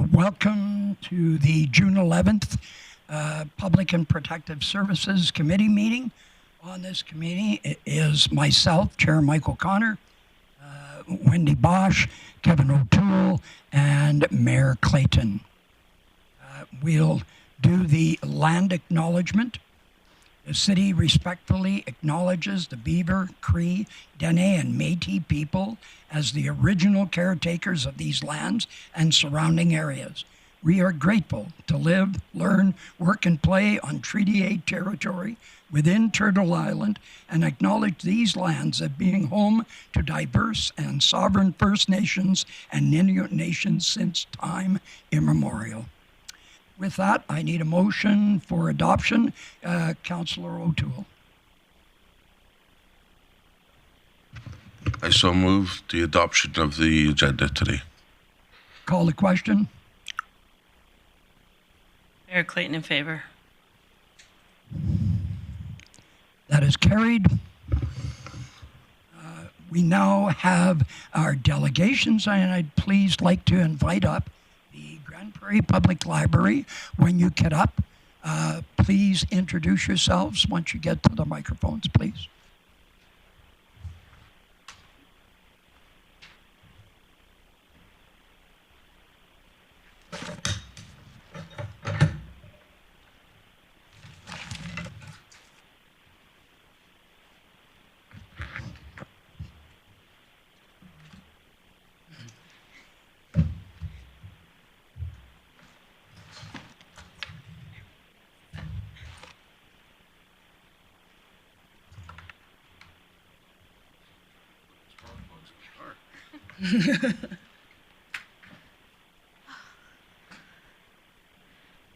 Welcome to the June 11th Public and Protective Services Committee meeting. On this committee is myself, Chair Michael Connor, Wendy Bosch, Kevin O'Toole, and Mayor Clayton. We'll do the land acknowledgement. The city respectfully acknowledges the Beaver, Cree, Dene, and Métis people as the original caretakers of these lands and surrounding areas. We are grateful to live, learn, work, and play on Treaty 8 territory within Turtle Island and acknowledge these lands as being home to diverse and sovereign First Nations and Inuit nations since time immemorial. With that, I need a motion for adoption. Councillor O'Toole. I so move the adoption of the agenda today. Call the question. Mayor Clayton in favor. That is carried. We now have our delegations, and I'd please like to invite up the Grande Prairie Public Library. When you get up, please introduce yourselves once you get to the microphones, please.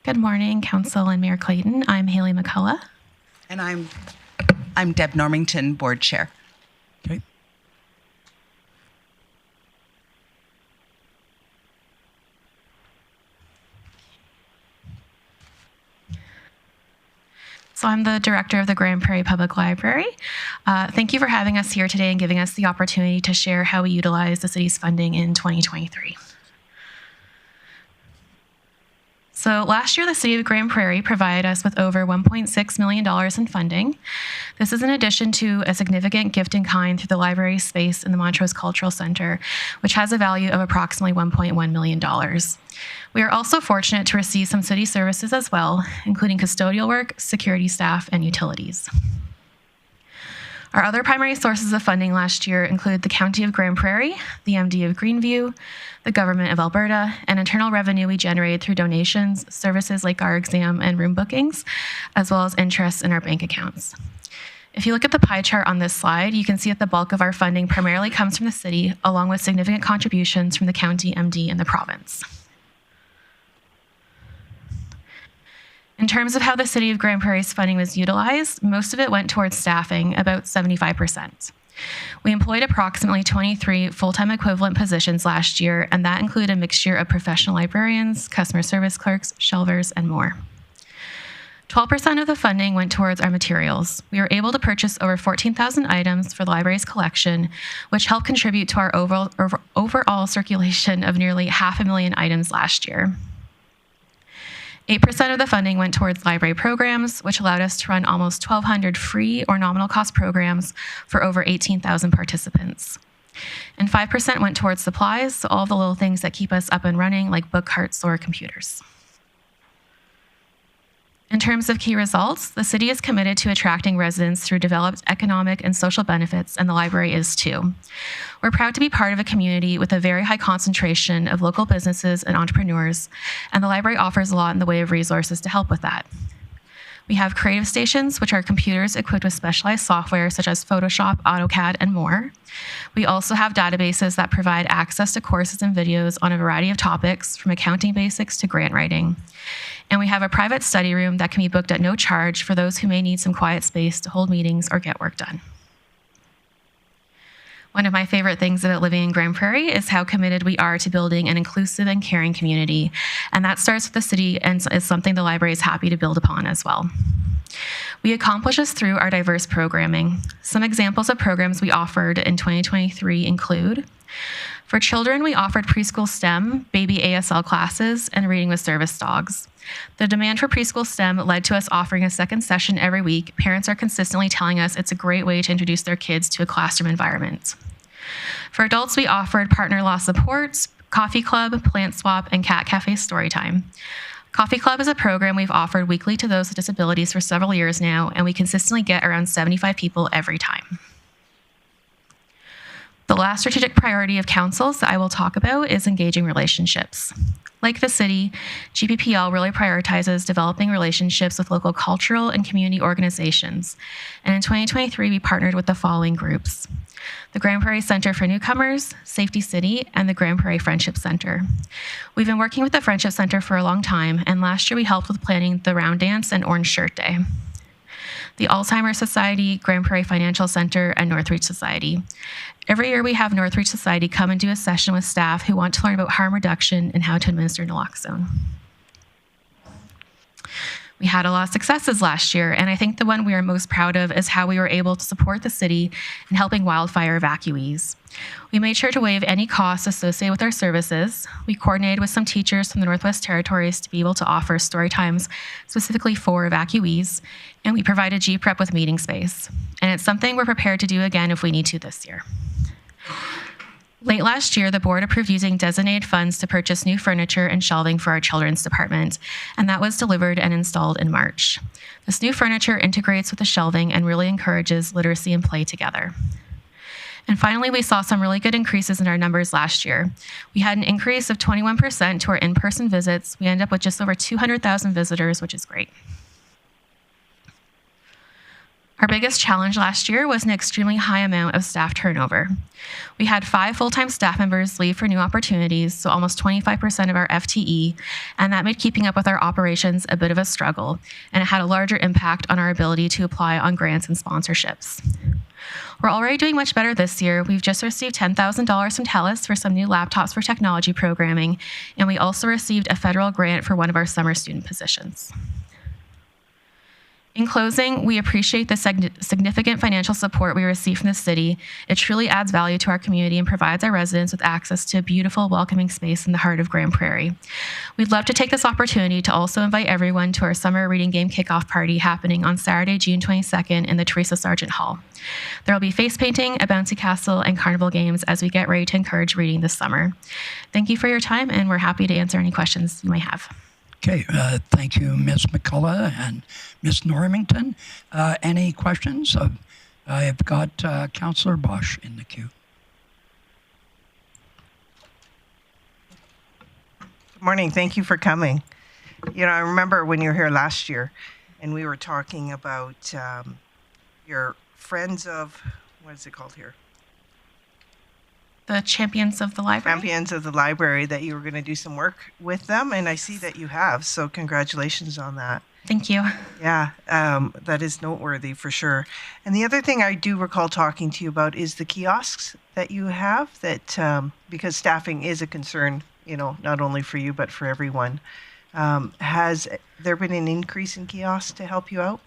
Good morning, Council and Mayor Clayton. I'm Haley McCullough. And I'm Deb Normington, Board Chair. Okay. So I'm the director of the Grande Prairie Public Library. Thank you for having us here today and giving us the opportunity to share how we utilize the city's funding in 2023. So last year, the City of Grande Prairie provided us with over $1.6 million in funding. This is in addition to a significant gift in kind through the library space in the Montrose Cultural Center, which has a value of approximately $1.1 million. We are also fortunate to receive some city services as well, including custodial work, security staff, and utilities. Our other primary sources of funding last year include the County of Grande Prairie, the MD of Greenview, the Government of Alberta, and internal revenue we generated through donations, services like our exam and room bookings, as well as interest in our bank accounts. If you look at the pie chart on this slide, you can see that the bulk of our funding primarily comes from the city, along with significant contributions from the county, MD, and the province. In terms of how the City of Grande Prairie's funding was utilized, most of it went towards staffing, about 75%. We employed approximately 23 full-time equivalent positions last year, and that included a mixture of professional librarians, customer service clerks, shelvers, and more. 12% of the funding went towards our materials. We were able to purchase over 14,000 items for the library's collection, which helped contribute to our overall circulation of nearly 500,000 items last year. 8% of the funding went towards library programs, which allowed us to run almost 1,200 free or nominal cost programs for over 18,000 participants. And 5% went towards supplies, so all the little things that keep us up and running, like book carts or computers. In terms of key results, the city is committed to attracting residents through developed economic and social benefits, and the library is too. We're proud to be part of a community with a very high concentration of local businesses and entrepreneurs, and the library offers a lot in the way of resources to help with that. We have creative stations, which are computers equipped with specialized software such as Photoshop, AutoCAD, and more. We also have databases that provide access to courses and videos on a variety of topics, from accounting basics to grant writing. And we have a private study room that can be booked at no charge for those who may need some quiet space to hold meetings or get work done. One of my favorite things about living in Grande Prairie is how committed we are to building an inclusive and caring community. And that starts with the city and is something the library is happy to build upon as well. We accomplish this through our diverse programming. Some examples of programs we offered in 2023 include For children, we offered preschool STEM, baby ASL classes, and reading with service dogs. The demand for preschool STEM led to us offering a second session every week. Parents are consistently telling us it's a great way to introduce their kids to a classroom environment. For adults, we offered partner law supports, coffee club, plant swap, and cat cafe storytime. Coffee Club is a program we've offered weekly to those with disabilities for several years now, and we consistently get around 75 people every time. The last strategic priority of councils that I will talk about is engaging relationships. Like the city, GPPL really prioritizes developing relationships with local cultural and community organizations. And in 2023, we partnered with the following groups: the Grande Prairie Center for Newcomers, Safety City, and the Grande Prairie Friendship Center. We've been working with the Friendship Center for a long time, and last year we helped with planning the Round Dance and Orange Shirt Day. The Alzheimer's Society, Grande Prairie Financial Center, and Northreach Society. Every year we have Northreach Society come and do a session with staff who want to learn about harm reduction and how to administer naloxone. We had a lot of successes last year, and I think the one we are most proud of is how we were able to support the city in helping wildfire evacuees. We made sure to waive any costs associated with our services. We coordinated with some teachers from the Northwest Territories to be able to offer story times specifically for evacuees, and we provided GPREP with meeting space. And it's something we're prepared to do again if we need to this year. Late last year, the board approved using designated funds to purchase new furniture and shelving for our children's department, and that was delivered and installed in March. This new furniture integrates with the shelving and really encourages literacy and play together. And finally, we saw some really good increases in our numbers last year. We had an increase of 21% to our in-person visits. We ended up with just over 200,000 visitors, which is great. Our biggest challenge last year was an extremely high amount of staff turnover. We had 5 full-time staff members leave for new opportunities, so almost 25% of our FTE, and that made keeping up with our operations a bit of a struggle, and it had a larger impact on our ability to apply on grants and sponsorships. We're already doing much better this year. We've just received $10,000 from TELUS for some new laptops for technology programming, and we also received a federal grant for one of our summer student positions. In closing, we appreciate the significant financial support we receive from the city. It truly adds value to our community and provides our residents with access to a beautiful, welcoming space in the heart of Grande Prairie. We'd love to take this opportunity to also invite everyone to our summer reading game kickoff party happening on Saturday, June 22nd in the Teresa Sargent Hall. There will be face painting, a bouncy castle, and carnival games as we get ready to encourage reading this summer. Thank you for your time, and we're happy to answer any questions you may have. Okay, thank you, Ms. McCullough and Ms. Normington. Any questions? I have got Councillor Bosch in the queue. Good morning. Thank you for coming. You know, I remember when you were here last year, and we were talking about your friends of, what is it called here? The Champions of the Library? Champions of the Library, that you were going to do some work with them, and I see that you have, so congratulations on that. Thank you. Yeah, that is noteworthy for sure. And the other thing I do recall talking to you about is the kiosks that you have, that because staffing is a concern, you know, not only for you, but for everyone. Has there been an increase in kiosks to help you out?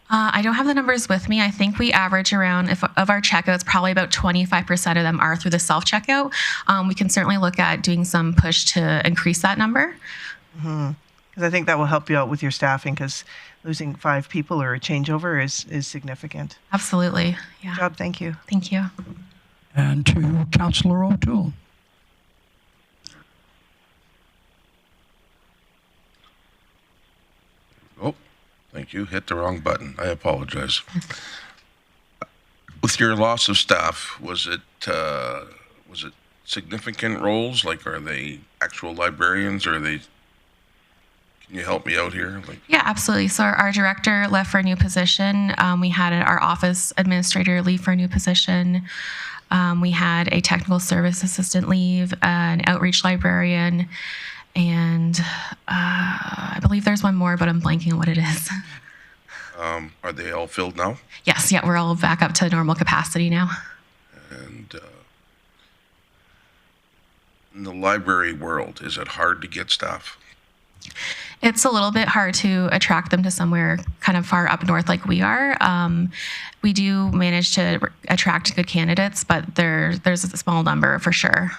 I don't have the numbers with me. I think we average around, of our checkouts, probably about 25% of them are through the self-checkout. We can certainly look at doing some push to increase that number. Because I think that will help you out with your staffing, because losing 5 people or a changeover is significant. Absolutely. Yeah. Good job. Thank you. Thank you. And to Councillor O'Toole. Oh, thank you. Hit the wrong button. I apologize. With your loss of staff, was it significant roles? Like, are they actual librarians, or are they? Can you help me out here? Yeah, absolutely. So our director left for a new position. We had our office administrator leave for a new position. We had a technical service assistant leave, an outreach librarian, and I believe there's one more, but I'm blanking on what it is. Are they all filled now? Yes, yeah, we're all back up to normal capacity now. And in the library world, is it hard to get staff? It's a little bit hard to attract them to somewhere kind of far up north like we are. We do manage to attract good candidates, but there's a small number for sure.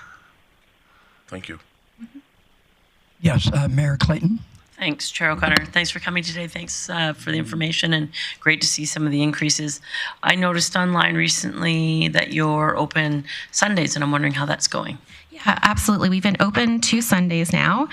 Thank you. Yes, Mayor Clayton. Thanks, Chair O'Connor. Thanks for coming today. Thanks for the information, and great to see some of the increases. I noticed online recently that you're open Sundays, and I'm wondering how that's going. Yeah, absolutely. We've been open 2 Sundays now.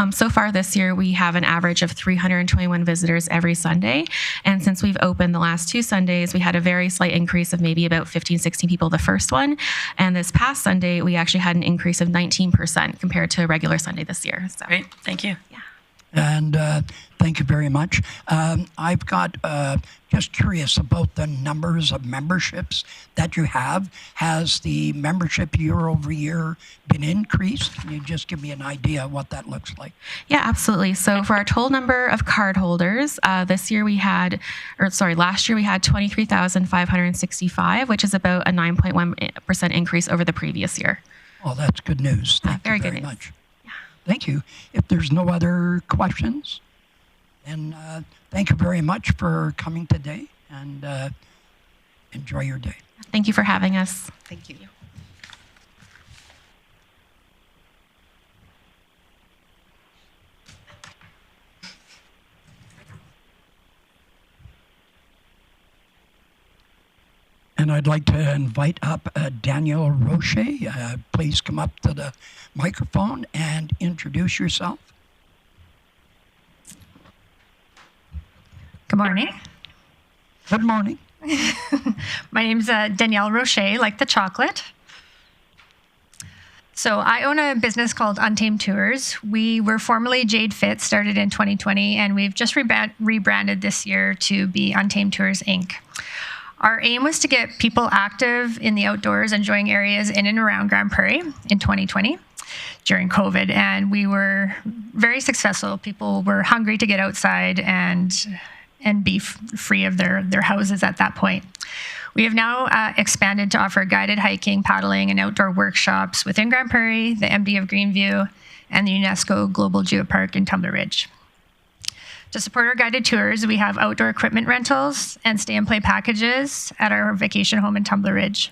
So far this year, we have an average of 321 visitors every Sunday. And since we've opened the last 2 Sundays, we had a very slight increase of maybe about 15, 16 people the first one. And this past Sunday, we actually had an increase of 19% compared to a regular Sunday this year. So, Great, thank you. yeah. And thank you very much. I've got just curious about the numbers of memberships that you have. Has the membership year over year been increased? Can you just give me an idea of what that looks like? Yeah, absolutely. So for our total number of cardholders, last year we had 23,565, which is about a 9.1% increase over the previous year. Oh, that's good news. Thank very you good very news. much. Thank you. If there's no other questions, then thank you very much for coming today, and enjoy your day. Thank you for having us. Thank you. And I'd like to invite up Danielle Roscher. Please come up to the microphone and introduce yourself. Good morning. Good morning. My name's Danielle Roscher, like the chocolate. So I own a business called Untamed Tours. We were formerly Jade Fit, started in 2020, and we've just rebranded this year to be Untamed Tours, Inc. Our aim was to get people active in the outdoors, enjoying areas in and around Grande Prairie in 2020 during COVID, and we were very successful. People were hungry to get outside and be free of their houses at that point. We have now expanded to offer guided hiking, paddling, and outdoor workshops within Grande Prairie, the MD of Greenview, and the UNESCO Global Geopark in Tumbler Ridge. To support our guided tours, we have outdoor equipment rentals and stay and play packages at our vacation home in Tumbler Ridge.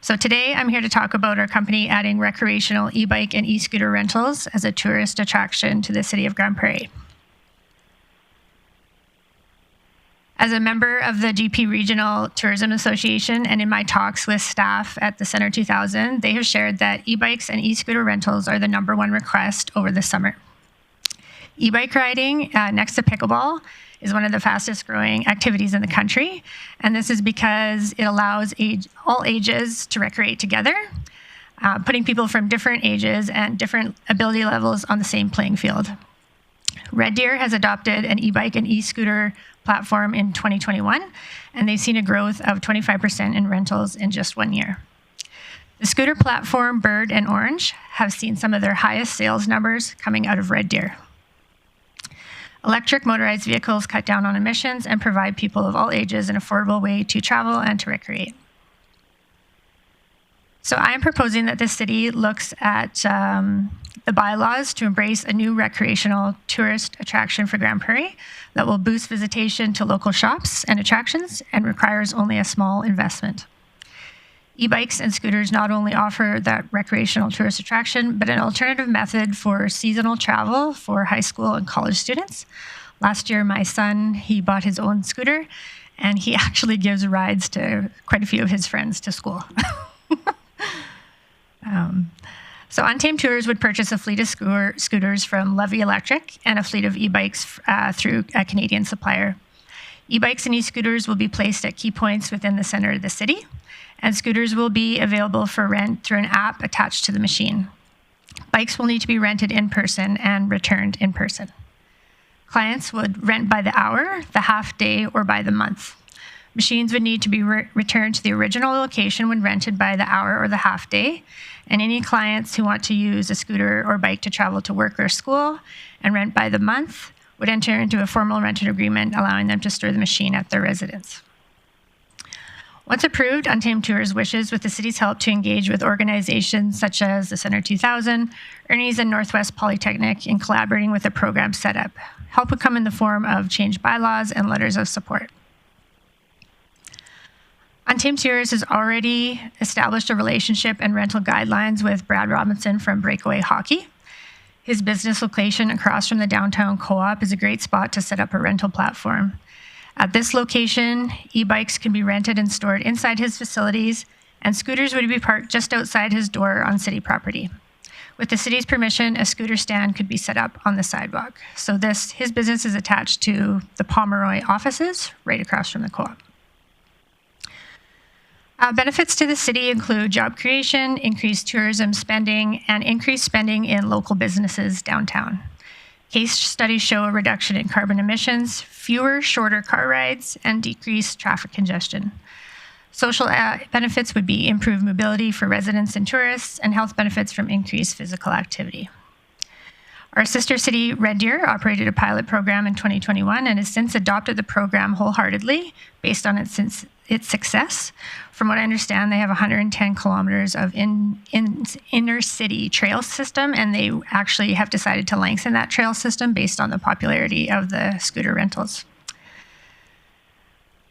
So today I'm here to talk about our company adding recreational e-bike and e-scooter rentals as a tourist attraction to the city of Grande Prairie. As a member of the GP Regional Tourism Association and in my talks with staff at the Center 2000, they have shared that e-bikes and e-scooter rentals are the #1 request over the summer. E-bike riding, next to pickleball, is one of the fastest growing activities in the country. And this is because it allows all ages to recreate together, putting people from different ages and different ability levels on the same playing field. Red Deer has adopted an e-bike and e-scooter platform in 2021, and they've seen a growth of 25% in rentals in just 1 year. The scooter platform Bird and Orange have seen some of their highest sales numbers coming out of Red Deer. Electric motorized vehicles cut down on emissions and provide people of all ages an affordable way to travel and to recreate. So I am proposing that the city looks at the bylaws to embrace a new recreational tourist attraction for Grande Prairie that will boost visitation to local shops and attractions and requires only a small investment. E-bikes and scooters not only offer that recreational tourist attraction, but an alternative method for seasonal travel for high school and college students. Last year, my son, he bought his own scooter, and he actually gives rides to quite a few of his friends to school. So Untamed Tours would purchase a fleet of scooters from Levy Electric and a fleet of e-bikes through a Canadian supplier. E-bikes and e-scooters will be placed at key points within the center of the city, and scooters will be available for rent through an app attached to the machine. Bikes will need to be rented in person and returned in person. Clients would rent by the hour, the half day, or by the month. Machines would need to be returned to the original location when rented by the hour or the half day, and any clients who want to use a scooter or bike to travel to work or school and rent by the month would enter into a formal rented agreement allowing them to store the machine at their residence. Once approved, Untamed Tours wishes, with the city's help, to engage with organizations such as the Center 2000, Ernie's, and Northwest Polytechnic in collaborating with a program setup. Help would come in the form of changed bylaws and letters of support. Untamed Tours has already established a relationship and rental guidelines with Brad Robinson from Breakaway Hockey. His business location across from the downtown co-op is a great spot to set up a rental platform. At this location, e-bikes can be rented and stored inside his facilities, and scooters would be parked just outside his door on city property. With the city's permission, a scooter stand could be set up on the sidewalk. So his business is attached to the Pomeroy offices right across from the co-op. Benefits to the city include job creation, increased tourism spending, and increased spending in local businesses downtown. Case studies show a reduction in carbon emissions, fewer shorter car rides, and decreased traffic congestion. Social benefits would be improved mobility for residents and tourists, and health benefits from increased physical activity. Our sister city, Red Deer, operated a pilot program in 2021 and has since adopted the program wholeheartedly based on its success. From what I understand, they have 110 kilometers of inner city trail system, and they actually have decided to lengthen that trail system based on the popularity of the scooter rentals.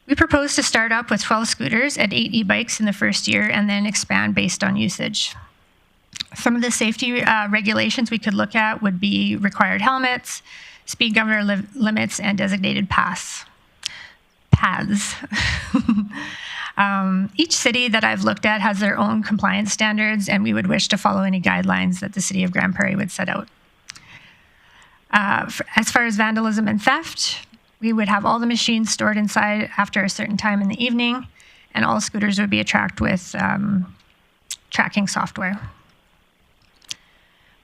We propose to start up with 12 scooters and 8 e-bikes in the first year and then expand based on usage. Some of the safety regulations we could look at would be required helmets, speed governor limits, and designated paths. Each city that I've looked at has their own compliance standards, and we would wish to follow any guidelines that the city of Grande Prairie would set out. As far as vandalism and theft, we would have all the machines stored inside after a certain time in the evening, and all scooters would be tracked with tracking software.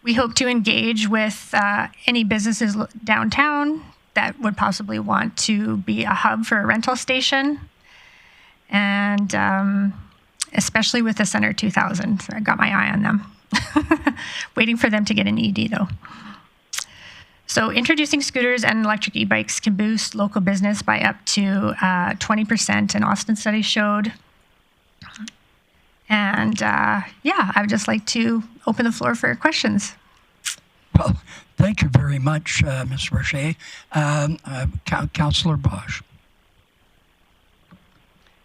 We hope to engage with any businesses downtown that would possibly want to be a hub for a rental station, and especially with the Center 2000. I got my eye on them. Waiting for them to get an ED, though. So introducing scooters and electric e-bikes can boost local business by up to 20%, an Austin study showed. And yeah, I would just like to open the floor for questions. Well, thank you very much, Ms. Roscher. Councillor Bosch.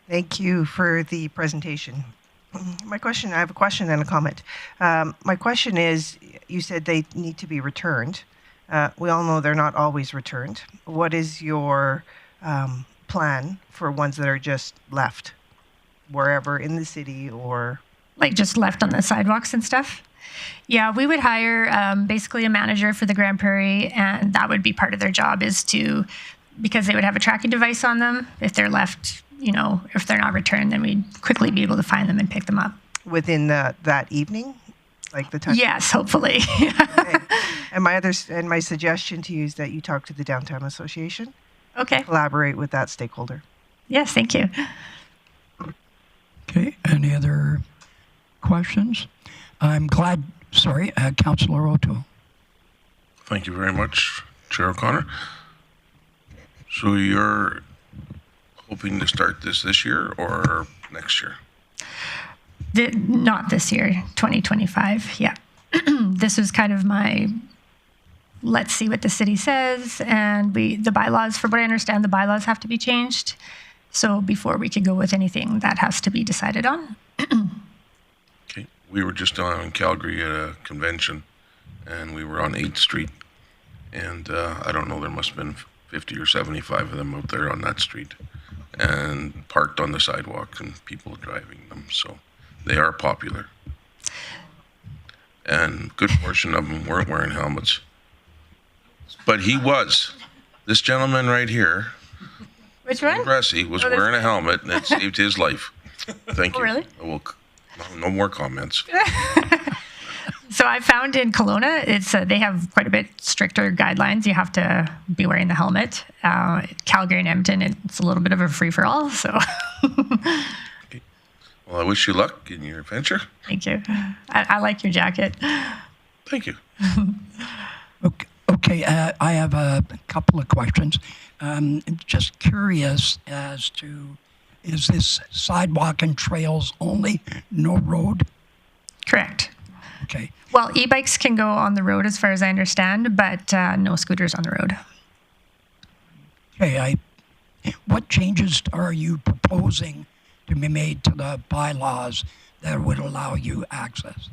Thank you for the presentation. I have a question and a comment. My question is, you said they need to be returned. We all know they're not always returned. What is your plan for ones that are just left wherever in the city or? Like just left on the sidewalks and stuff? Yeah, we would hire basically a manager for the Grande Prairie, and that would be part of their job is to, because they would have a tracking device on them. If they're left, you know, if they're not returned, then we'd quickly be able to find them and pick them up. Within that evening? Like the time? Yes, hopefully. Okay. And my suggestion to you is that you talk to the Downtown Association. Okay. Collaborate with that stakeholder. Yes, thank you. Okay, any other questions? I'm glad, sorry, Councillor O'Toole. Thank you very much, Chair O'Connor. So you're hoping to start this year or next year? Not this year, 2025, yeah. This was kind of my, let's see what the city says, and the bylaws, from what I understand, the bylaws have to be changed. So before we could go with anything, that has to be decided on. Okay. We were just in Calgary at a convention, and we were on 8th Street, and I don't know, there must have been 50 or 75 of them out there on that street, and parked on the sidewalk, and people driving them, so they are popular. And a good portion of them weren't wearing helmets. But he was. This gentleman right here, Which one? Bressy, was wearing a helmet, and it saved his life. Thank you. Oh, really? Well, no more comments. So I found in Kelowna, it's they have quite a bit stricter guidelines. You have to be wearing the helmet. Calgary and Edmonton, it's a little bit of a free-for-all, so. Okay. Well, I wish you luck in your adventure. Thank you. I like your jacket. Thank you. Okay, I have a couple of questions. Just curious as to, is this sidewalk and trails only, no road? Correct. Okay. Well, e-bikes can go on the road as far as I understand, but no scooters on the road. Okay, what changes are you proposing to be made to the bylaws that would allow you access?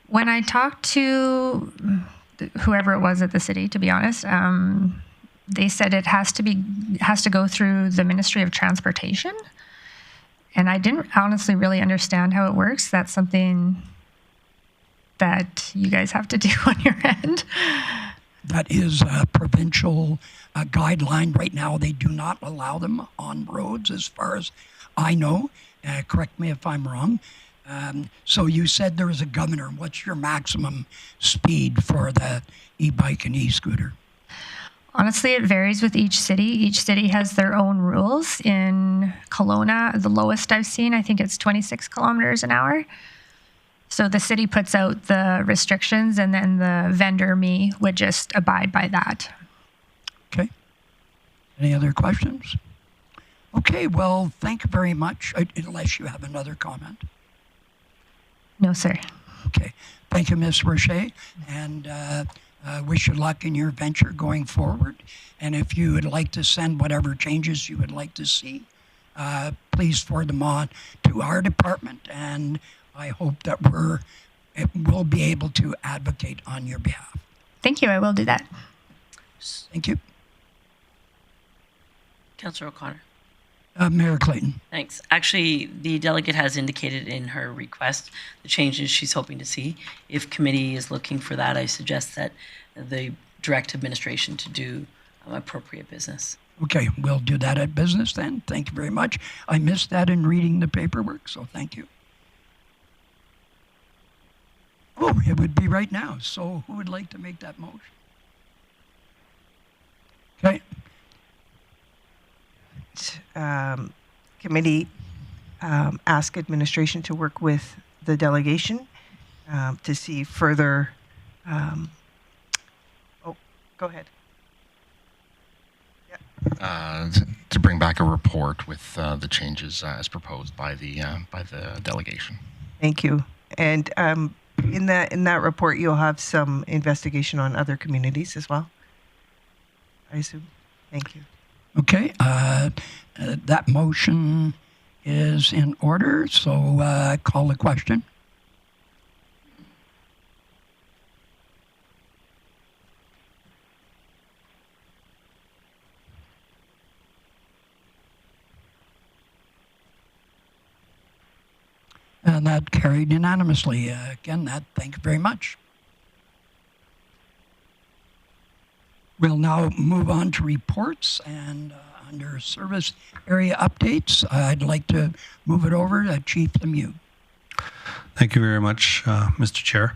When I talked to whoever it was at the city, to be honest, they said it has to go through the Ministry of Transportation, and I didn't honestly really understand how it works. That's something that you guys have to do on your end. That is a provincial guideline. Right now, they do not allow them on roads, as far as I know. Correct me if I'm wrong. So you said there is a governor. What's your maximum speed for the e-bike and e-scooter? Honestly, it varies with each city. Each city has their own rules. In Kelowna, the lowest I've seen, I think it's 26 kilometers an hour. So the city puts out the restrictions, and then the vendor, me, would just abide by that. Okay. Any other questions? Okay, well, thank you very much, unless you have another comment. No, sir. Okay. Thank you, Ms. Roscher, and wish you luck in your venture going forward. And if you would like to send whatever changes you would like to see, please forward them on to our department, and I hope that we'll be able to advocate on your behalf. Thank you. I will do that. Thank you. Councillor O'Connor. Mayor Clayton. Thanks. Actually, the delegate has indicated in her request the changes she's hoping to see. If committee is looking for that, I suggest that the direct administration to do appropriate business. Okay, we'll do that at business then. Thank you very much. I missed that in reading the paperwork, so thank you. Oh, it would be right now. So who would like to make that motion? Okay. Committee ask administration to work with the delegation to see further. Oh, go ahead. To bring back a report with the changes as proposed by the delegation. Thank you. And in that report, you'll have some investigation on other communities as well, I assume. Thank you. Okay, that motion is in order, so call the question. And that carried unanimously. Again, thank you very much. We'll now move on to reports, and under service area updates, I'd like to move it over to Chief Lemieux. Thank you very much, Mr. Chair.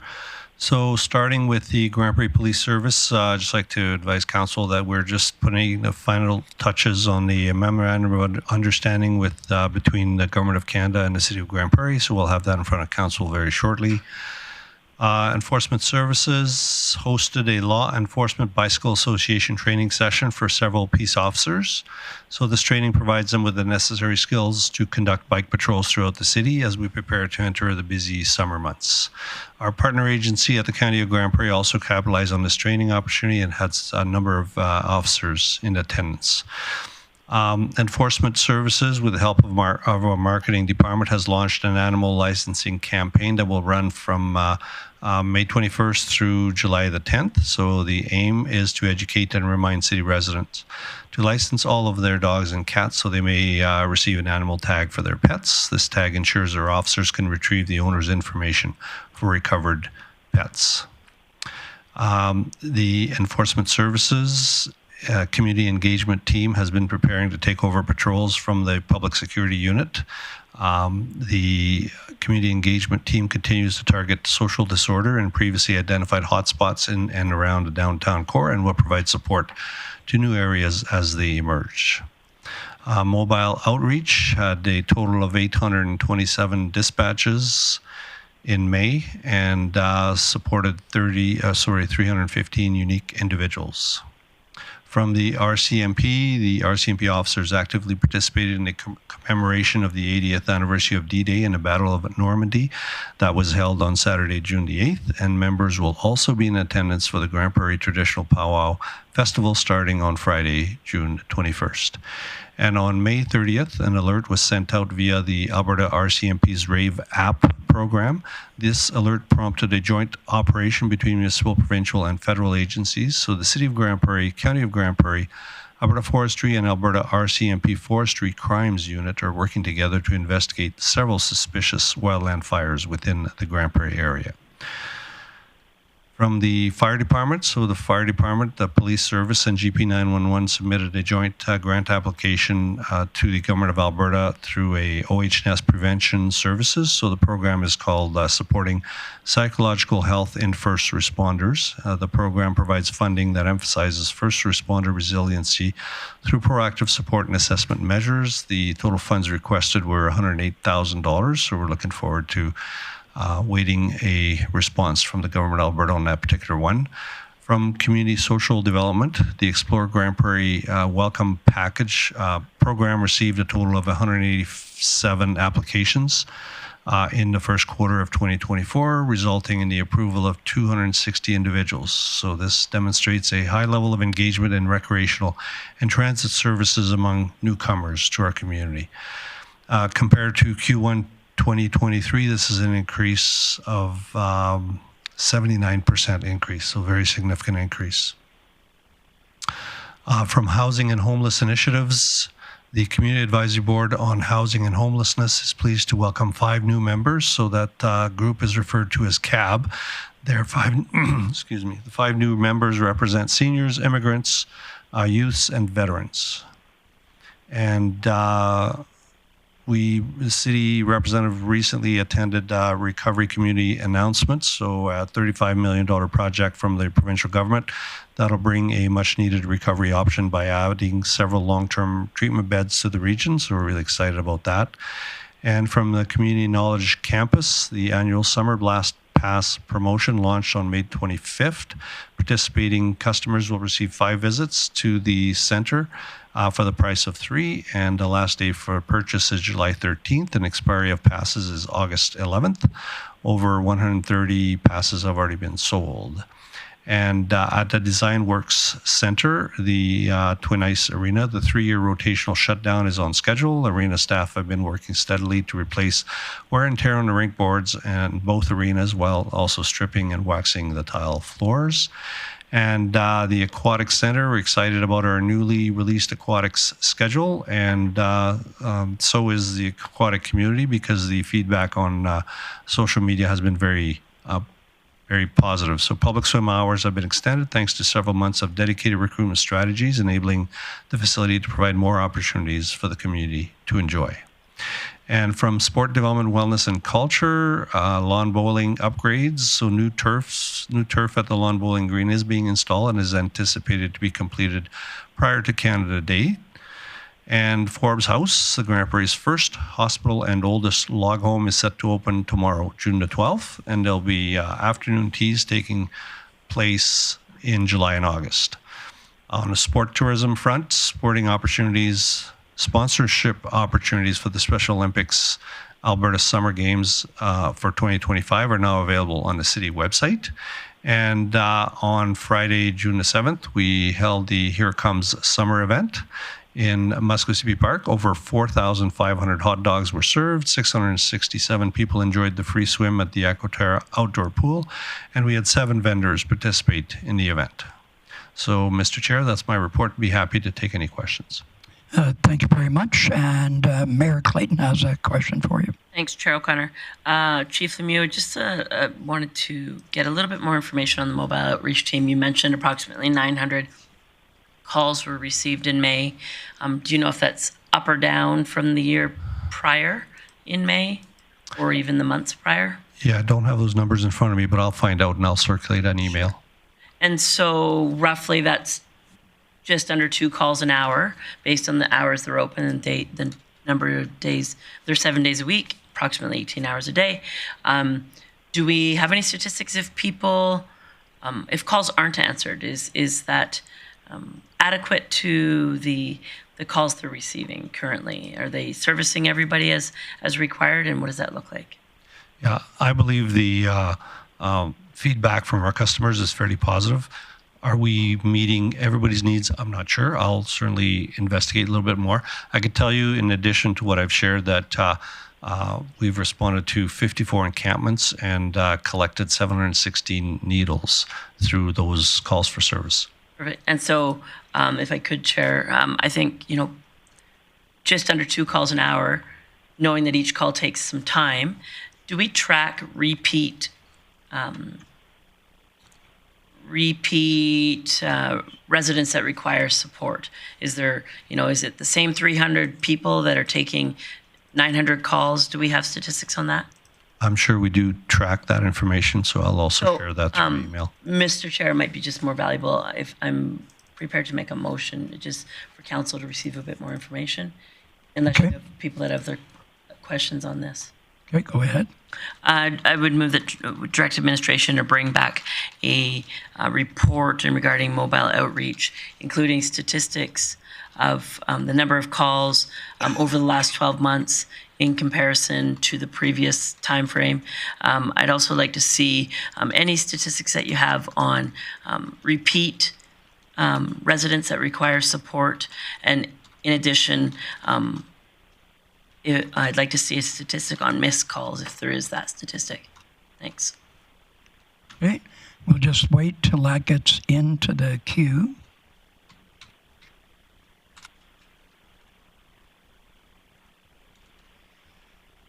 So starting with the Grande Prairie Police Service, I'd just like to advise Council that we're just putting the final touches on the memorandum of understanding with between the Government of Canada and the City of Grande Prairie, so we'll have that in front of Council very shortly. Enforcement Services hosted a Law Enforcement Bicycle Association training session for several peace officers. So this training provides them with the necessary skills to conduct bike patrols throughout the city as we prepare to enter the busy summer months. Our partner agency at the County of Grande Prairie also capitalized on this training opportunity and had a number of officers in attendance. Enforcement Services, with the help of our marketing department, has launched an animal licensing campaign that will run from May 21st through July the 10th. So the aim is to educate and remind city residents to license all of their dogs and cats so they may receive an animal tag for their pets. This tag ensures their officers can retrieve the owner's information for recovered pets. The Enforcement Services community engagement team has been preparing to take over patrols from the public security unit. The community engagement team continues to target social disorder and previously identified hotspots in and around the downtown core, and will provide support to new areas as they emerge. Mobile outreach had a total of 827 dispatches in May and supported 315 unique individuals. From the RCMP officers actively participated in the commemoration of the 80th anniversary of D-Day in the Battle of Normandy that was held on Saturday, June the 8th, and members will also be in attendance for the Grande Prairie Traditional Powwow Festival starting on Friday, June 21st. And on May 30th, an alert was sent out via the Alberta RCMP's RAVE app program. This alert prompted a joint operation between municipal, provincial, and federal agencies. So the City of Grande Prairie, County of Grande Prairie, Alberta Forestry, and Alberta RCMP Forestry Crimes Unit are working together to investigate several suspicious wildland fires within the Grande Prairie area. From the fire department, so the fire department, the police service, and GP 911 submitted a joint grant application to the government of Alberta through a OH&S prevention services. So the program is called Supporting Psychological Health in First Responders. The program provides funding that emphasizes first responder resiliency through proactive support and assessment measures. The total funds requested were $108,000, so we're looking forward to waiting a response from the government of Alberta on that particular one. From Community Social Development, the Explore Grande Prairie Welcome Package program received a total of 187 applications in the first quarter of 2024, resulting in the approval of 260 individuals. So this demonstrates a high level of engagement in recreational and transit services among newcomers to our community. Compared to Q1 2023, this is an increase of 79% increase, so very significant increase. From Housing and Homeless Initiatives, the Community Advisory Board on Housing and Homelessness is pleased to welcome 5 new members, so that group is referred to as CAB. There are 5, excuse me, the 5 new members represent seniors, immigrants, youths, and veterans. And the city representative recently attended Recovery Community Announcements, so a $35 million project from the provincial government that'll bring a much-needed recovery option by adding several long-term treatment beds to the region, so we're really excited about that. And from the Community Knowledge Campus, the annual Summer Blast Pass promotion launched on May 25th. Participating customers will receive 5 visits to the center for the price of 3, and the last day for purchase is July 13th, and expiry of passes is August 11th. Over 130 passes have already been sold. And at the Design Works Center, the Twin Ice Arena, the 3-year rotational shutdown is on schedule. Arena staff have been working steadily to replace wear and tear on the rink boards and both arenas, while also stripping and waxing the tile floors. And the Aquatic Center, we're excited about our newly released aquatics schedule, and so is the aquatic community, because the feedback on social media has been very positive. So public swim hours have been extended thanks to several months of dedicated recruitment strategies, enabling the facility to provide more opportunities for the community to enjoy. And from Sport Development, Wellness, and Culture, lawn bowling upgrades. So new turf at the lawn bowling green is being installed and is anticipated to be completed prior to Canada Day. And Forbes House, the Grande Prairie's first hospital and oldest log home, is set to open tomorrow, June the 12th, and there'll be afternoon teas taking place in July and August. On the sport tourism front, sporting opportunities, sponsorship opportunities for the Special Olympics Alberta Summer Games for 2025 are now available on the city website. And on Friday, June the 7th, we held the Here Comes Summer event in Muskogee Park. Over 4,500 hot dogs were served. 667 people enjoyed the free swim at the Aquaterra outdoor pool, and we had 7 vendors participate in the event. So, Mr. Chair, that's my report. Be happy to take any questions. Thank you very much. And Mayor Clayton has a question for you. Thanks, Chair O'Connor. Chief Lemieux, just wanted to get a little bit more information on the mobile outreach team. You mentioned approximately 900 calls were received in May. Do you know if that's up or down from the year prior in May, or even the months prior? Yeah, I don't have those numbers in front of me, but I'll find out and I'll circulate an email. And so roughly that's just under 2 calls an hour based on the hours they're open and the number of days. They're 7 days a week, approximately 18 hours a day. Do we have any statistics if people, if calls aren't answered, is that adequate to the calls they're receiving currently? Are they servicing everybody as required, and what does that look like? Yeah, I believe the feedback from our customers is fairly positive. Are we meeting everybody's needs? I'm not sure. I'll certainly investigate a little bit more. I could tell you, in addition to what I've shared, that we've responded to 54 encampments and collected 716 needles through those calls for service. Perfect. And so, if I could, Chair, I think, just under 2 calls an hour, knowing that each call takes some time, do we track repeat residents that require support? Is there, is it the same 300 people that are taking 900 calls? Do we have statistics on that? I'm sure we do track that information, so I'll also share that through email. Mr. Chair, it might be just more valuable if I'm prepared to make a motion just for council to receive a bit more information, unless you have people that have their questions on this. Okay, go ahead. I would move that direct administration to bring back a report regarding mobile outreach, including statistics of the number of calls over the last 12 months in comparison to the previous time frame. I'd also like to see any statistics that you have on repeat residents that require support. And in addition, I'd like to see a statistic on missed calls, if there is that statistic. Thanks. Okay, we'll just wait till that gets into the queue.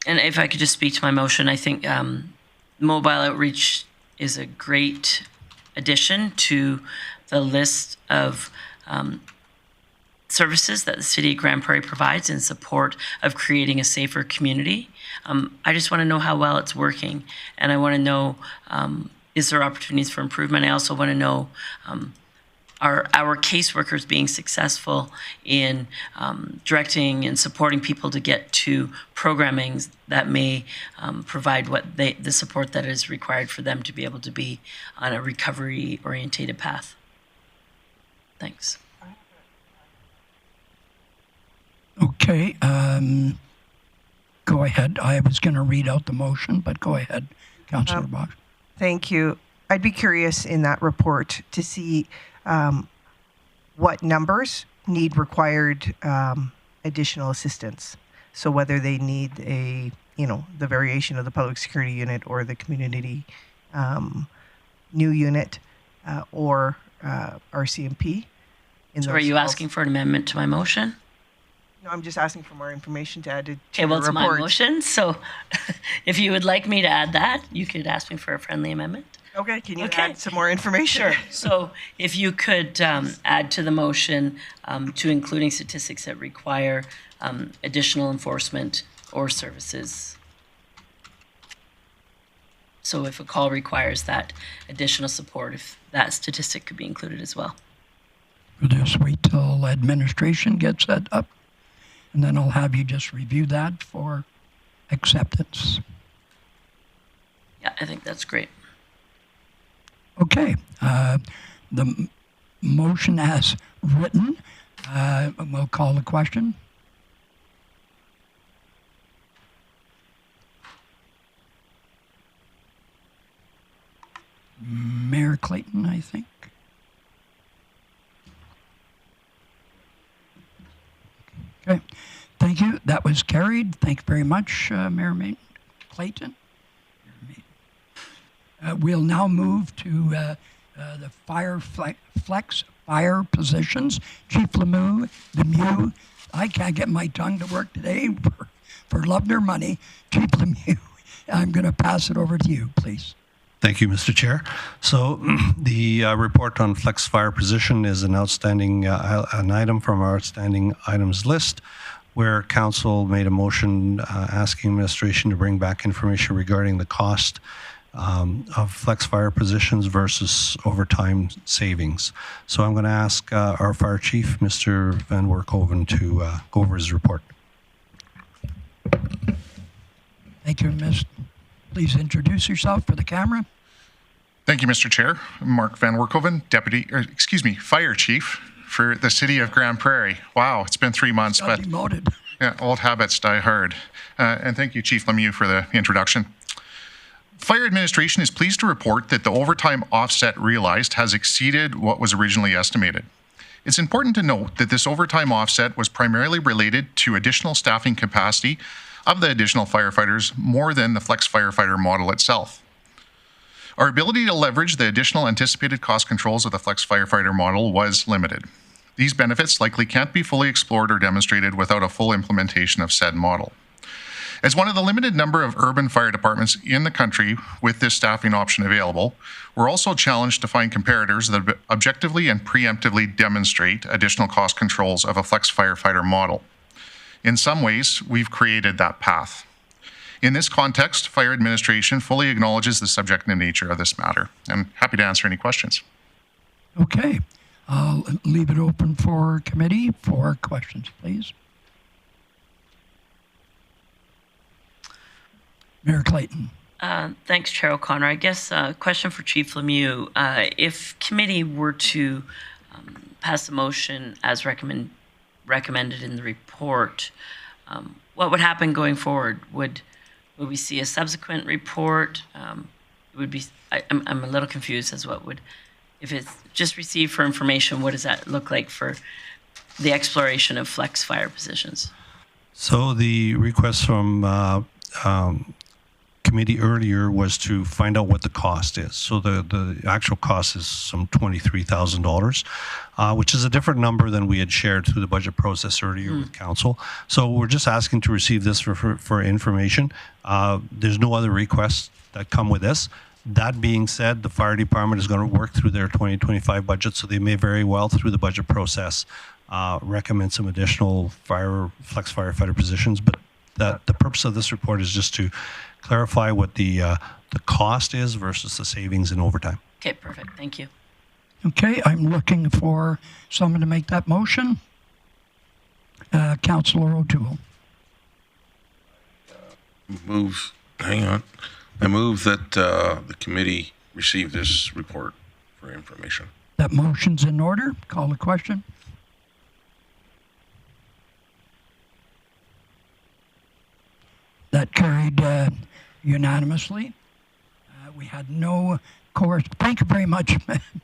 And if I could just speak to my motion, I think mobile outreach is a great addition to the list of services that the City of Grande Prairie provides in support of creating a safer community. I just want to know how well it's working, and I want to know, is there opportunities for improvement? I also want to know, are our caseworkers being successful in directing and supporting people to get to programming that may provide the support that is required for them to be able to be on a recovery-orientated path? Thanks. Okay, go ahead. I was going to read out the motion, but go ahead, Councillor Bosch. Thank you. I'd be curious in that report to see what numbers need required additional assistance. So whether they need the variation of the public security unit or the community new unit or RCMP. So are you asking for an amendment to my motion? No, I'm just asking for more information to add to Okay, well, the it's report. my motion, so if you would like me to add that, you could ask me for a friendly amendment. Okay, can you add some more information? Sure. So if you could add to the motion to including statistics that require additional enforcement or services. So if a call requires that additional support, if that statistic could be included as well. We'll just wait till administration gets that up, and then I'll have you just review that for acceptance. Yeah, I think that's great. Okay, the motion as written, we'll call the question. Mayor Clayton, I think. Okay, thank you. That was carried. Thank you very much, Mayor Clayton. We'll now move to the flex fire positions. Chief Lemieux, I can't get my tongue to work today for love nor money. Chief Lemieux, I'm going to pass it over to you, please. Thank you, Mr. Chair. So the report on flex fire position is an outstanding an item from our outstanding items list, where council made a motion asking administration to bring back information regarding the cost of flex fire positions versus overtime savings. So I'm going to ask our fire chief, Mr. Van Werkhoven, to go over his report. Thank you, Ms. Please introduce yourself for the camera. Thank you, Mr. Chair. I'm Mark Van Werkhoven, Fire Chief for the City of Grande Prairie. Wow, it's been 3 months, but Demoted. yeah, old habits die hard. And thank you, Chief Lemieux, for the introduction. Fire administration is pleased to report that the overtime offset realized has exceeded what was originally estimated. It's important to note that this overtime offset was primarily related to additional staffing capacity of the additional firefighters more than the flex firefighter model itself. Our ability to leverage the additional anticipated cost controls of the flex firefighter model was limited. These benefits likely can't be fully explored or demonstrated without a full implementation of said model. As one of the limited number of urban fire departments in the country with this staffing option available, we're also challenged to find comparators that objectively and preemptively demonstrate additional cost controls of a flex firefighter model. In some ways, we've created that path. In this context, fire administration fully acknowledges the subjective nature of this matter. I'm happy to answer any questions. Okay. I'll leave it open for committee for questions, please. Mayor Clayton. Thanks, Chair O'Connor. I guess question for Chief Lemieux. If committee were to pass a motion as recommended in the report, what would happen going forward? Would we see a subsequent report? It would be. I'm a little confused as what would, if it's just received for information. What does that look like for the exploration of flex fire positions? So the request from committee earlier was to find out what the cost is. So the actual cost is some $23,000, which is a different number than we had shared through the budget process earlier with council. So we're just asking to receive this for information. There's no other requests that come with this. That being said, the fire department is going to work through their 2025 budget, so they may very well, through the budget process, recommend some additional flex firefighter positions. But the purpose of this report is just to clarify what the cost is versus the savings in overtime. Okay, perfect. Thank you. Okay, I'm looking for someone to make that motion. Councillor O'Toole. I move that the committee receive this report for information. That motion's in order. Call the question. That carried unanimously. We had no thank you very much,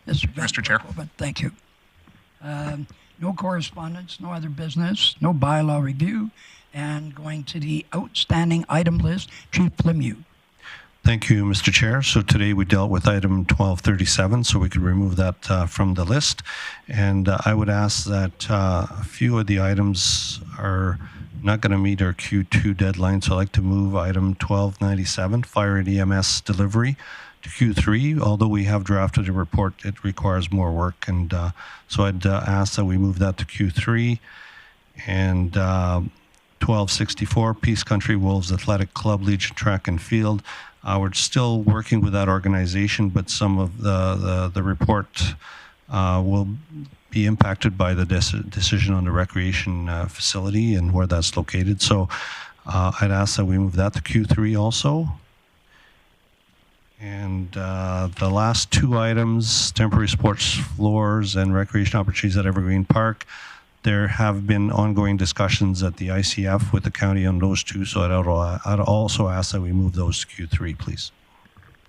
Mr. Chair. Thank you. No correspondence, no other business, no bylaw review, and going to the outstanding item list, Chief Lemieux. Thank you, Mr. Chair. So today we dealt with item 1237, so we could remove that from the list. And I would ask that a few of the items are not going to meet our Q2 deadline, so I'd like to move item 1297, fire and EMS delivery, to Q3. Although we have drafted a report, it requires more work, and so I'd ask that we move that to Q3. And 1264, Peace Country Wolves Athletic Club, Legion Track and Field. We're still working with that organization, but some of the report will be impacted by the decision on the recreation facility and where that's located. So I'd ask that we move that to Q3 also. And the last two items, temporary sports floors and recreation opportunities at Evergreen Park. There have been ongoing discussions at the ICF with the county on those two, so I'd also ask that we move those to Q3, please.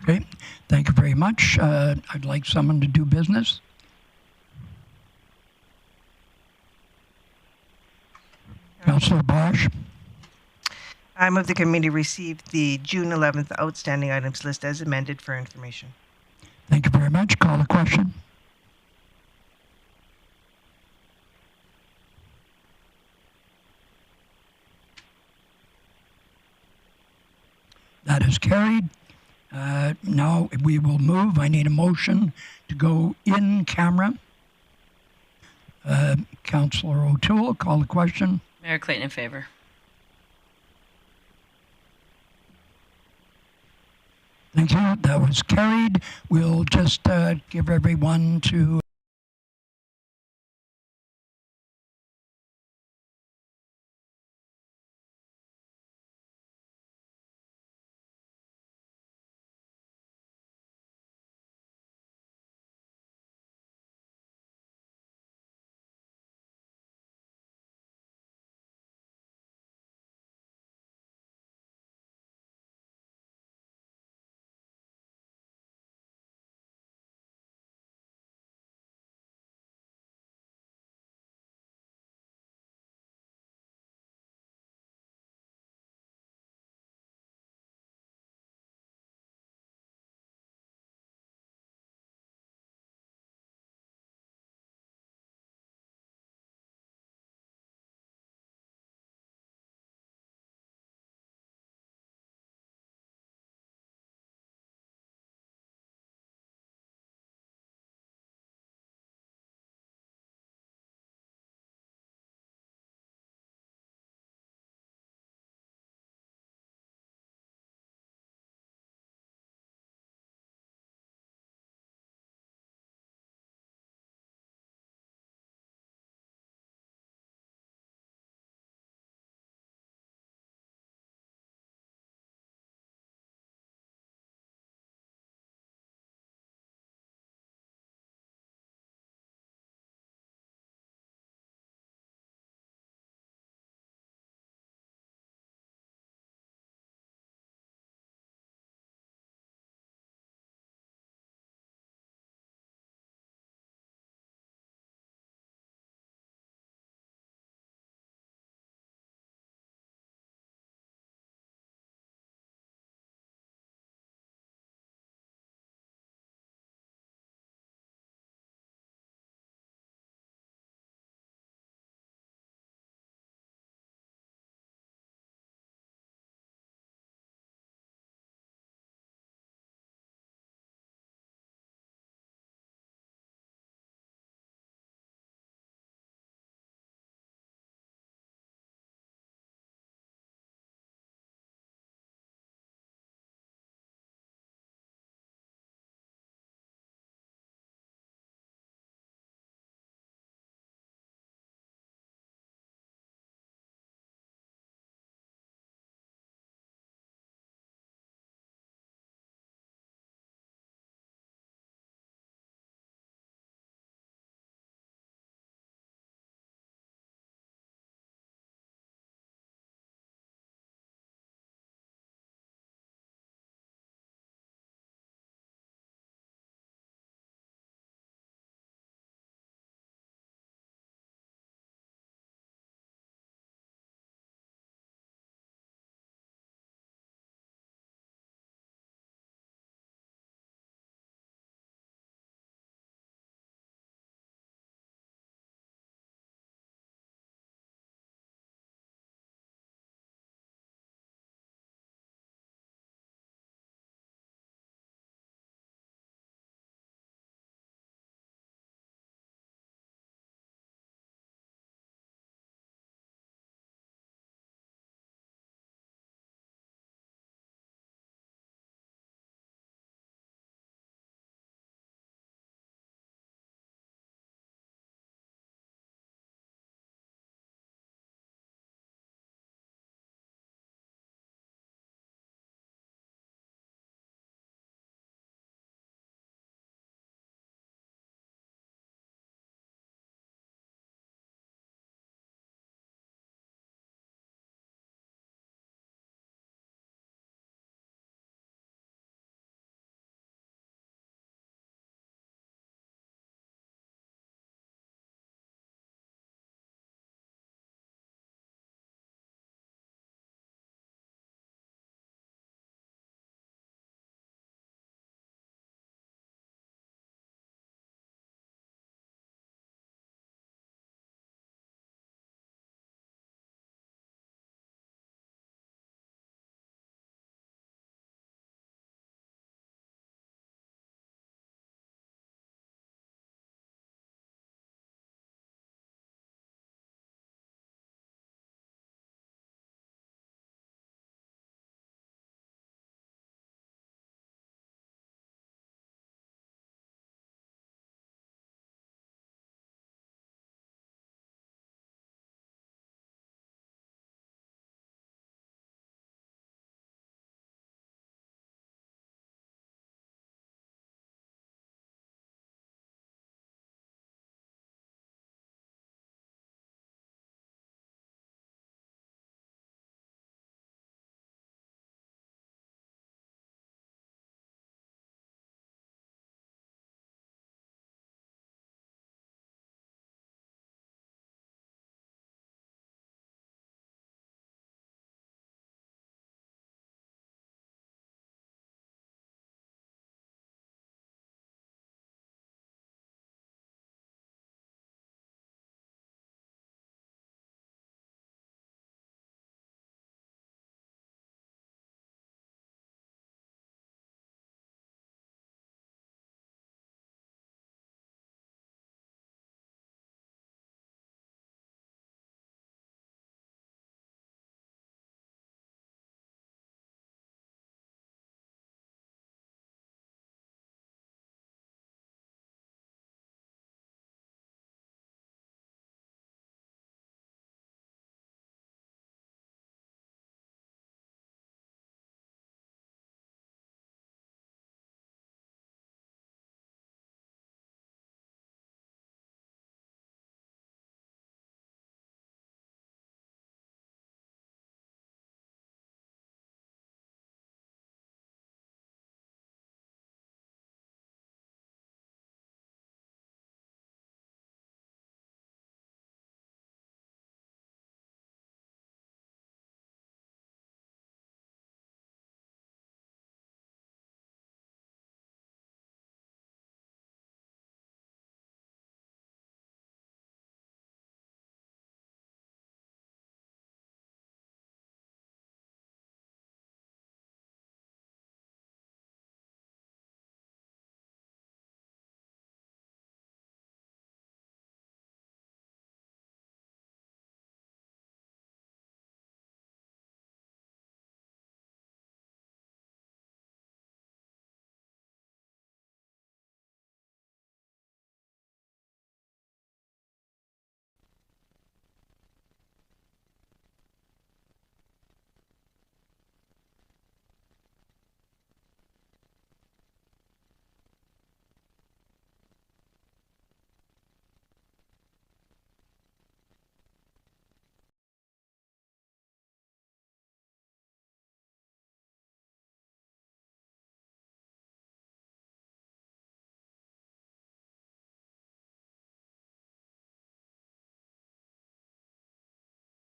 Okay, thank you very much. I'd like someone to do business. Councillor Bosch. I move the committee received the June 11th outstanding items list as amended for information. Thank you very much. Call the question. That is carried. Now we will move. I need a motion to go in camera. Councillor O'Toole, call the question. Mayor Clayton in favor. Thank you. That was carried. We'll just give everyone to